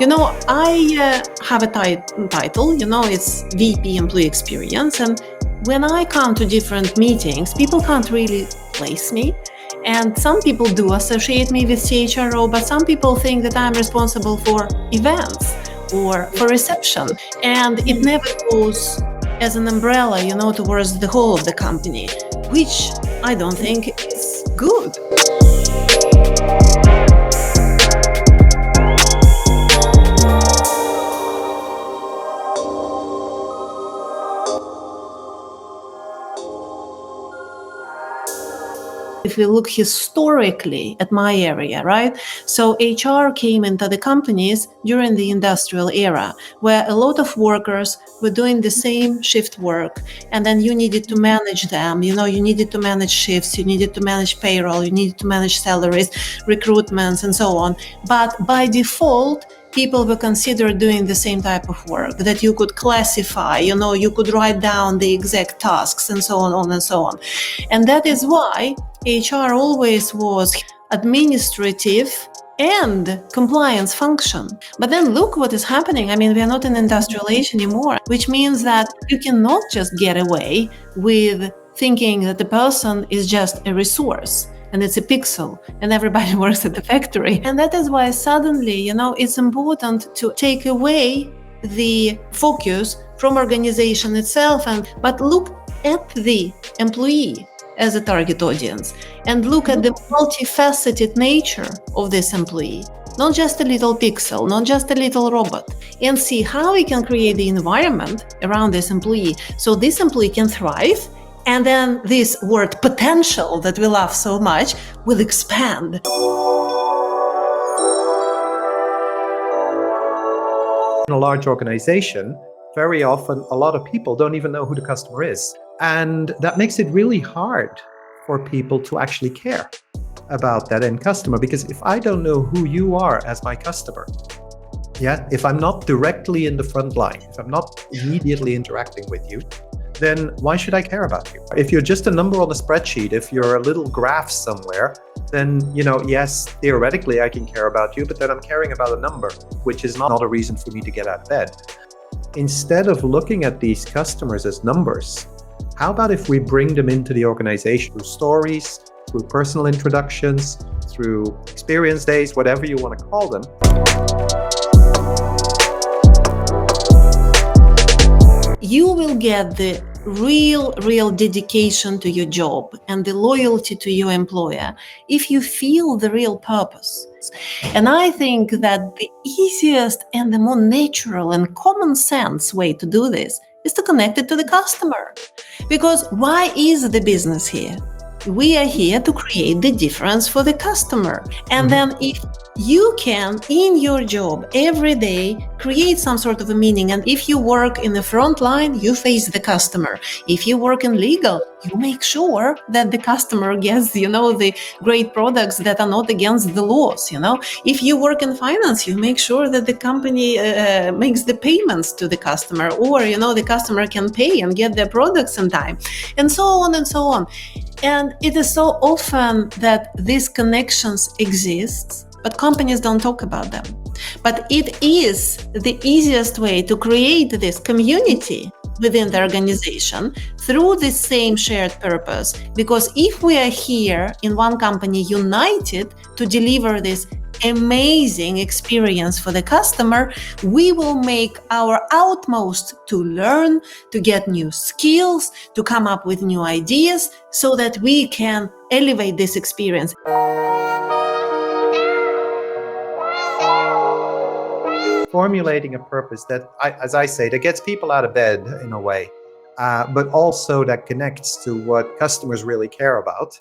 I have a title, it's VP Employee Experience. And when I come to different meetings, people can't really place me. And some people do associate me with CHRO, but some people think that I'm responsible for events or for reception. And it never goes as an umbrella, towards the whole of the company, which I don't think is good. If we look historically at my area, right? So HR came into the companies during the industrial era, where a lot of workers were doing the same shift work. And then you needed to manage them, you needed to manage shifts, you needed to manage payroll, you needed to manage salaries, recruitments, and so on. But by default, people were considered doing the same type of work that you could classify, you could write down the exact tasks and so on and so on. And that is why HR always was administrative and compliance function. But then look what is happening. I mean, we are not in industrial age anymore, which means that you cannot just get away with thinking that the person is just a resource and it's a pixel and everybody works at the factory. And that is why suddenly, it's important to take away the focus from organization itself but look at the employee as a target audience and look at the multifaceted nature of this employee, not just a little pixel, not just a little robot, and see how we can create the environment around this employee so this employee can thrive. And then this word potential that we love so much will expand. In a large organization, very often a lot of people don't even know who the customer is. And that makes it really hard for people to actually care about that end customer. Because if I don't know who you are as my customer, if I'm not directly in the front line, if I'm not immediately interacting with you, then why should I care about you? If you're just a number on a spreadsheet, if you're a little graph somewhere, then, yes, theoretically I can care about you, but then I'm caring about a number, which is not a reason for me to get out of bed. Instead of looking at these customers as numbers, how about if we bring them into the organization through stories, through personal introductions, through experience days, whatever you want to call them. You will get the real dedication to your job and the loyalty to your employer if you feel the real purpose. And I think that the easiest and the more natural and common sense way to do this is to connect it to the customer. Because why is the business here? We are here to create the difference for the customer. And then if you can, in your job every day, create some sort of a meaning. And if you work in the front line, you face the customer. If you work in legal, you make sure that the customer gets, the great products that are not against the laws, If you work in finance, you make sure that the company makes the payments to the customer, or, the customer can pay and get their products in time, and so on and so on. And it is so often that these connections exist, but companies don't talk about them. But it is the easiest way to create this community within the organization through the same shared purpose. Because if we are here in one company united to deliver this amazing experience for the customer, we will make our utmost to learn, to get new skills, to come up with new ideas so that we can elevate this experience. Formulating a purpose that, as I say, that gets people out of bed in a way, but also that connects to what customers really care about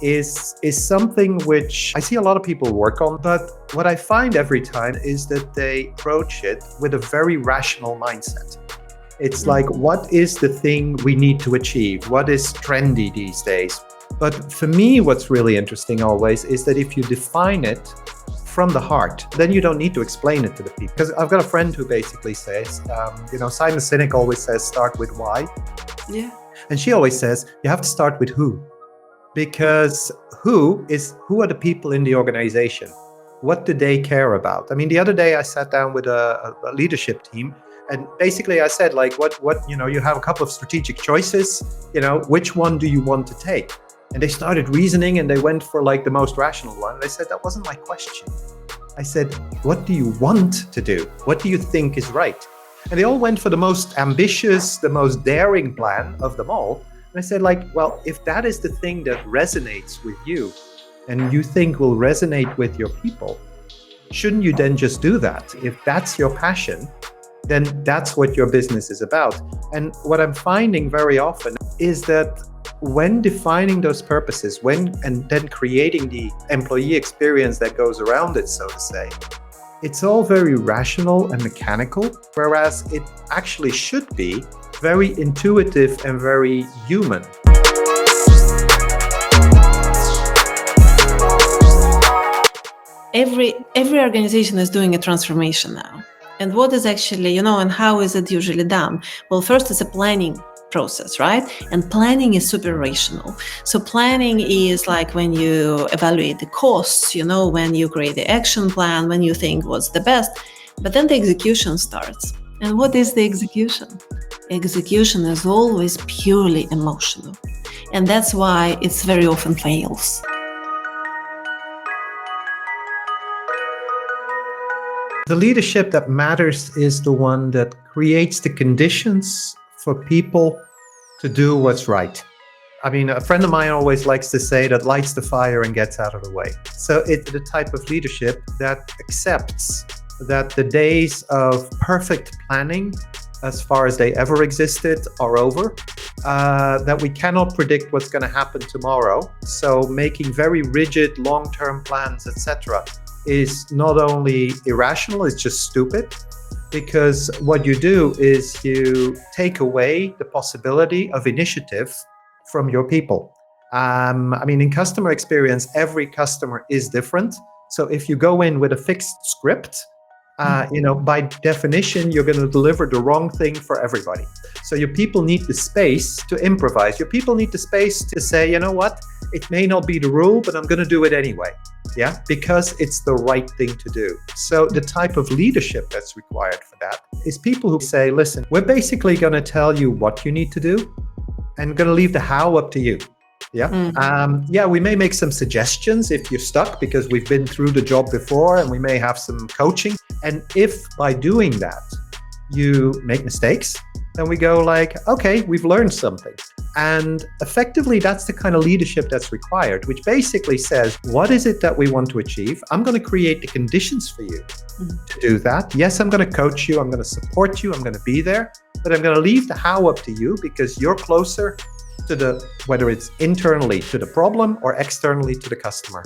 is something which I see a lot of people work on. But what I find every time is that they approach it with a very rational mindset. It's like, what is the thing we need to achieve? What is trendy these days? But for me, what's really interesting always is that if you define it from the heart, then you don't need to explain it to the people. Because I've got a friend who basically says, Simon Sinek always says, start with why. Yeah. And she always says, you have to start with who. Because who are the people in the organization? what do they care about? I mean, the other day I sat down with a leadership team, and basically I said, like, what, you have a couple of strategic choices, which one do you want to take? And they started reasoning and they went for like the most rational one. And I said, that wasn't my question. I said, what do you want to do? What do you think is right? And they all went for the most ambitious, the most daring plan of them all. And I said, like, well, if that is the thing that resonates with you and you think will resonate with your people, shouldn't you then just do that? If that's your passion, then that's what your business is about. And what I'm finding very often is that when defining those purposes, and then creating the employee experience that goes around it, so to say, it's all very rational and mechanical, whereas it actually should be very intuitive and very human. Every organization is doing a transformation now. And what is actually, and how is it usually done? Well, first it's a planning process, right? And planning is super rational. So planning is like when you evaluate the costs, when you create the action plan, when you think what's the best, but then the execution starts. And what is the execution? Execution is always purely emotional. And that's why it's very often fails. The leadership that matters is the one that creates the conditions for people to do what's right. I mean, a friend of mine always likes to say that lights the fire and gets out of the way. So it's the type of leadership that accepts that the days of perfect planning, as far as they ever existed, are over, that we cannot predict what's going to happen tomorrow. So making very rigid long-term plans, etc., is not only irrational, it's just stupid, because what you do is you take away the possibility of initiative from your people. I mean, in customer experience, every customer is different. So if you go in with a fixed script, by definition, you're going to deliver the wrong thing for everybody. So your people need the space to improvise. Your people need the space to say, you know what, it may not be the rule, but I'm going to do it anyway. Yeah, because it's the right thing to do. So the type of leadership that's required for that is people who say, listen, we're basically going to tell you what you need to do and going to leave the how up to you. Yeah. We may make some suggestions if you're stuck, because we've been through the job before, and we may have some coaching. And if by doing that you make mistakes, then we go like, okay, we've learned something. And effectively, that's the kind of leadership that's required, which basically says, what is it that we want to achieve? I'm going to create the conditions for you to do that. Yes, I'm going to coach you. I'm going to support you. I'm going to be there. But I'm going to leave the how up to you, because you're closer to whether it's internally to the problem or externally to the customer.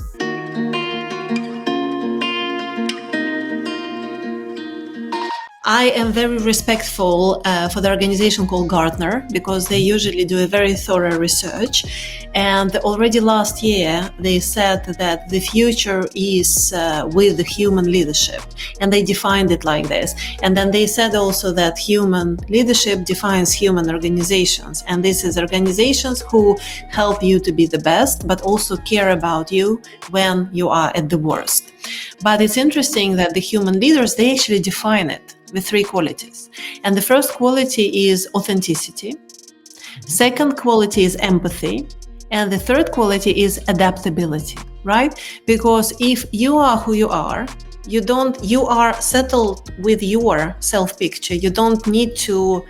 I am very respectful for the organization called Gartner, because they usually do a very thorough research. And already last year, they said that the future is with human leadership. And they defined it like this. And then they said also that human leadership defines human organizations. And this is organizations who help you to be the best, but also care about you when you are at the worst. But it's interesting that the human leaders, they actually define it with 3 qualities. And the first quality is authenticity. Second quality is empathy. And the third quality is adaptability, right? Because if you are who you are, you are settled with your self-picture. You don't need to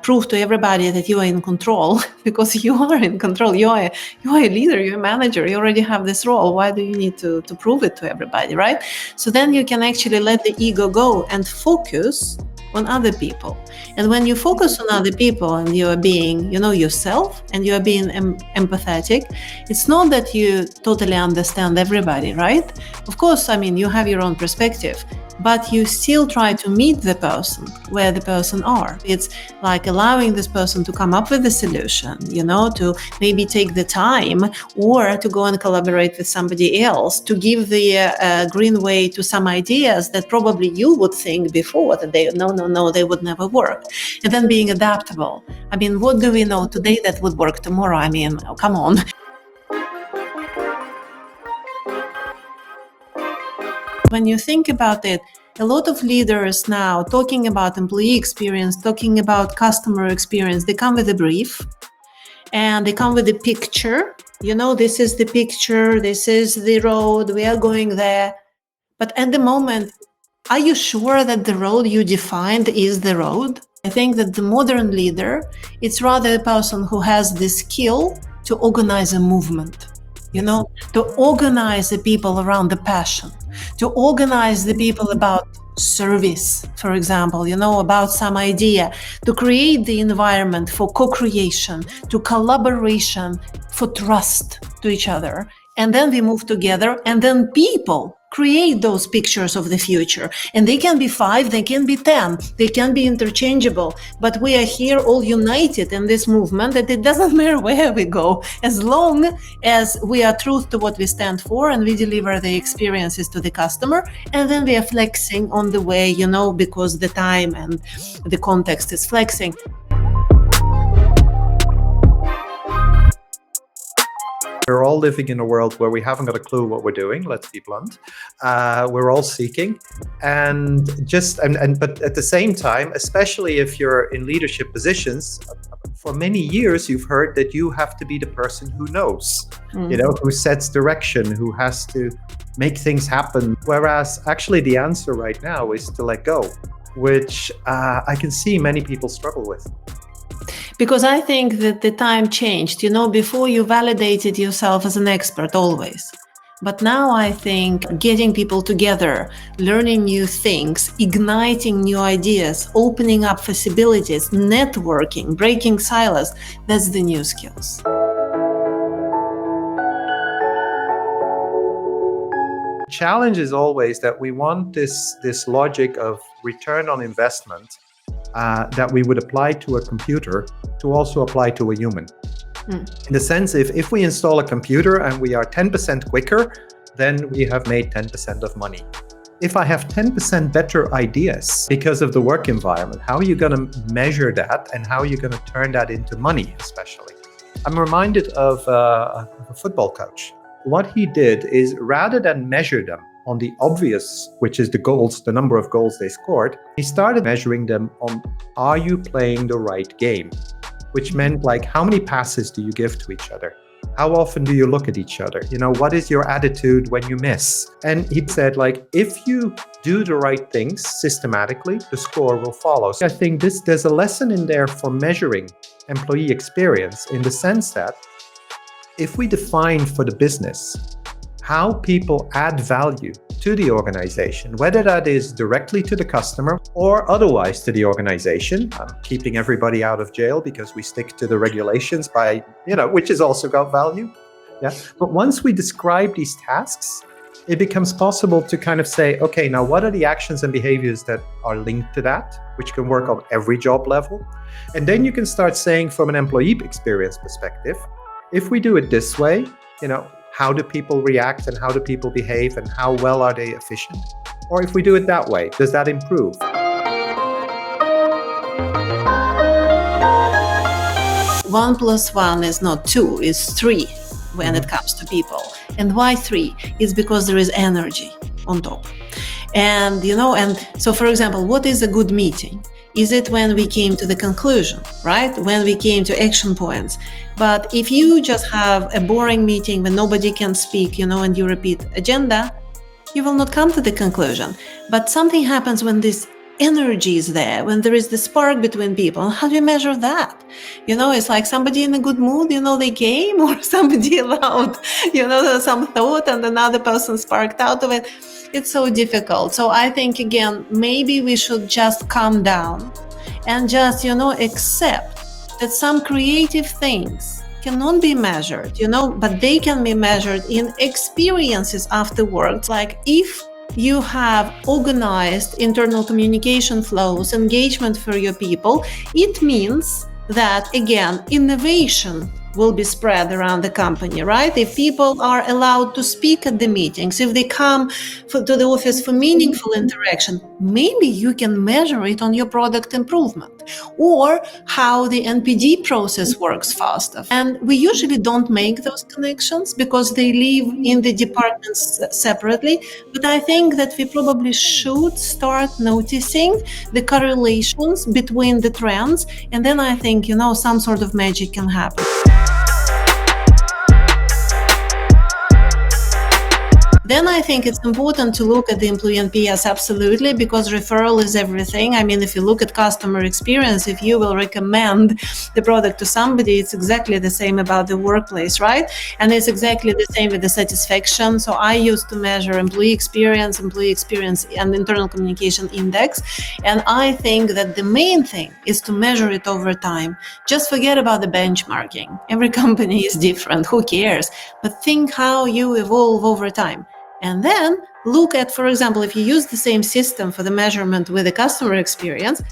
prove to everybody that you are in control, because you are in control. You are a leader, you're a manager, you already have this role. Why do you need to prove it to everybody, right? So then you can actually let the ego go and focus on other people. And when you focus on other people and you are being, yourself, and you are being empathetic, it's not that you totally understand everybody, right? Of course, you have your own perspective, but you still try to meet the person where the person are. It's like allowing this person to come up with a solution, to maybe take the time, or to go and collaborate with somebody else, to give the green way to some ideas that probably you would think before that they would never work. And then being adaptable. What do we know today that would work tomorrow? Come on. when you think about it, a lot of leaders now talking about employee experience, talking about customer experience, they come with a brief and they come with a picture. This is the picture, this is the road, we are going there. But at the moment, are you sure that the road you defined is the road? I think that the modern leader, it's rather a person who has the skill to organize a movement, to organize the people around the passion, to organize the people about service, for example, about some idea, to create the environment for co-creation, to collaboration, for trust to each other. And then we move together, and then people create those pictures of the future. And they can be 5, they can be 10, they can be interchangeable. But we are here all united in this movement that it doesn't matter where we go, as long as we are true to what we stand for and we deliver the experiences to the customer. And then we are flexing on the way, because the time and the context is flexing. We're all living in a world where we haven't got a clue what we're doing. Let's be blunt. We're all seeking, but at the same time, especially if you're in leadership positions, for many years you've heard that you have to be the person who knows, who sets direction, who has to make things happen. Whereas actually the answer right now is to let go, which I can see many people struggle with. Because I think that the time changed. Before you validated yourself as an expert always. But now I think getting people together, learning new things, igniting new ideas, opening up possibilities, networking, breaking silos, that's the new skills. The challenge is always that we want this logic of return on investment that we would apply to a computer to also apply to a human. In the sense, if we install a computer and we are 10% quicker, then we have made 10% of money. If I have 10% better ideas because of the work environment, how are you going to measure that and how are you going to turn that into money, especially? I'm reminded of a football coach. What he did is, rather than measure them on the obvious, which is the goals, the number of goals they scored, he started measuring them on, are you playing the right game? Which meant, like, how many passes do you give to each other? How often do you look at each other? What is your attitude when you miss? And he said, like, if you do the right things systematically, the score will follow. So I think there's a lesson in there for measuring employee experience, in the sense that if we define for the business how people add value to the organization, whether that is directly to the customer or otherwise to the organization, keeping everybody out of jail because we stick to the regulations which has also got value. Yeah. But once we describe these tasks, it becomes possible to kind of say, okay, now what are the actions and behaviors that are linked to that, which can work on every job level? And then you can start saying, from an employee experience perspective, if we do it this way, how do people react and how do people behave and how well are they efficient? Or if we do it that way, does that improve? 1 + 1 is not 2, it's 3 when it comes to people. And why 3? It's because there is energy on top. And, and so, for example, what is a good meeting? Is it when we came to the conclusion, right? When we came to action points. But if you just have a boring meeting when nobody can speak, and you repeat agenda, you will not come to the conclusion. But something happens when this energy is there, when there is the spark between people. How do you measure that? It's like somebody in a good mood, they came, or somebody allowed, some thought and another person sparked out of it. It's so difficult. So I think, again, maybe we should just calm down and just, accept that some creative things cannot be measured, but they can be measured in experiences afterwards. Like if you have organized internal communication flows, engagement for your people, it means that, again, innovation will be spread around the company, right? If people are allowed to speak at the meetings, if they come to the office for meaningful interaction, maybe you can measure it on your product improvement or how the NPD process works faster. And we usually don't make those connections because they live in the departments separately. But I think that we probably should start noticing the correlations between the trends. And then I think, some sort of magic can happen. Then I think it's important to look at the employee NPS, absolutely, because referral is everything. I mean, if you look at customer experience, if you will recommend the product to somebody, it's exactly the same about the workplace, right? And it's exactly the same with the satisfaction. So I used to measure employee experience, and internal communication index. And I think that the main thing is to measure it over time. Just forget about the benchmarking. Every company is different. Who cares? But think how you evolve over time. And then look at, for example, if you use the same system for the measurement with the customer experience,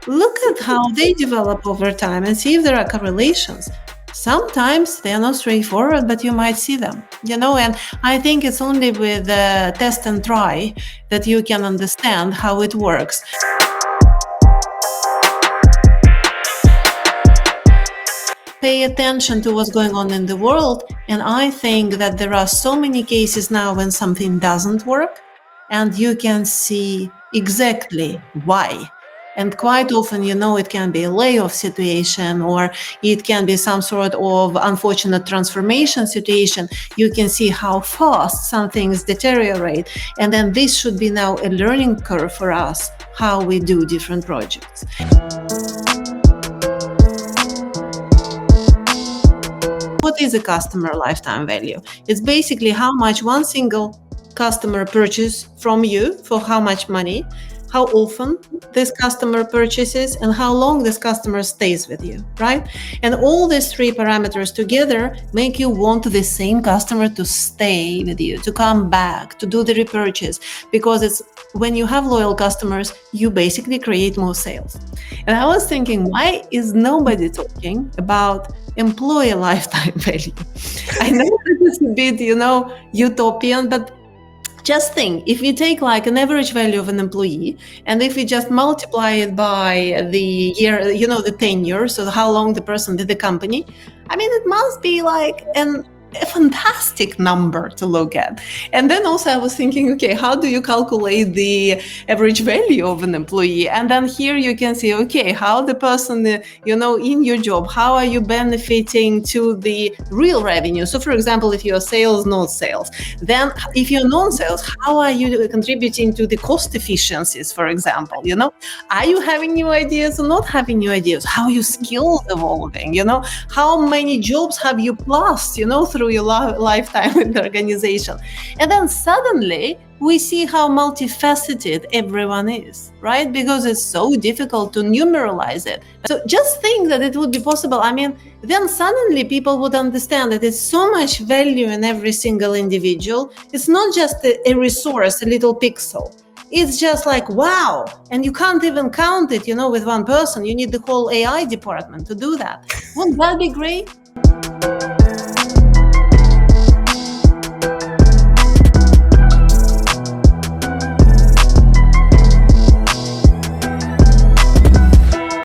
look at how they develop over time and see if there are correlations. Sometimes they are not straightforward, but you might see them, and I think it's only with test and try that you can understand how it works. Pay attention to what's going on in the world. And I think that there are so many cases now when something doesn't work and you can see exactly why. And quite often, it can be a layoff situation or it can be some sort of unfortunate transformation situation. You can see how fast some things deteriorate. And then this should be now a learning curve for us, how we do different projects. What is a customer lifetime value? It's basically how much one single customer purchases from you, for how much money, how often this customer purchases, and how long this customer stays with you, right? And all these three parameters together make you want the same customer to stay with you, to come back, to do the repurchase, because it's when you have loyal customers, you basically create more sales. And I was thinking, why is nobody talking about employee lifetime value? I know that it's a bit, utopian, but just think, if we take like an average value of an employee, and if we just multiply it by the year, the tenure, so how long the person did the company, I mean, it must be like a fantastic number to look at. And then also I was thinking, okay, how do you calculate the average value of an employee? And then here you can see, okay, how the person, in your job, how are you benefiting to the real revenue? So for example, if you're sales, not sales, then if you're non-sales, how are you contributing to the cost efficiencies, for example? Are you having new ideas or not having new ideas? How are your skills evolving? How many jobs have you plus, through your lifetime in the organization? And then suddenly we see how multifaceted everyone is, right? Because it's so difficult to numeralize it. So just think that it would be possible. I mean, then suddenly people would understand that there's so much value in every single individual. It's not just a resource, a little pixel. It's just like, wow. And you can't even count it, with one person. You need the whole AI department to do that. Wouldn't that be great?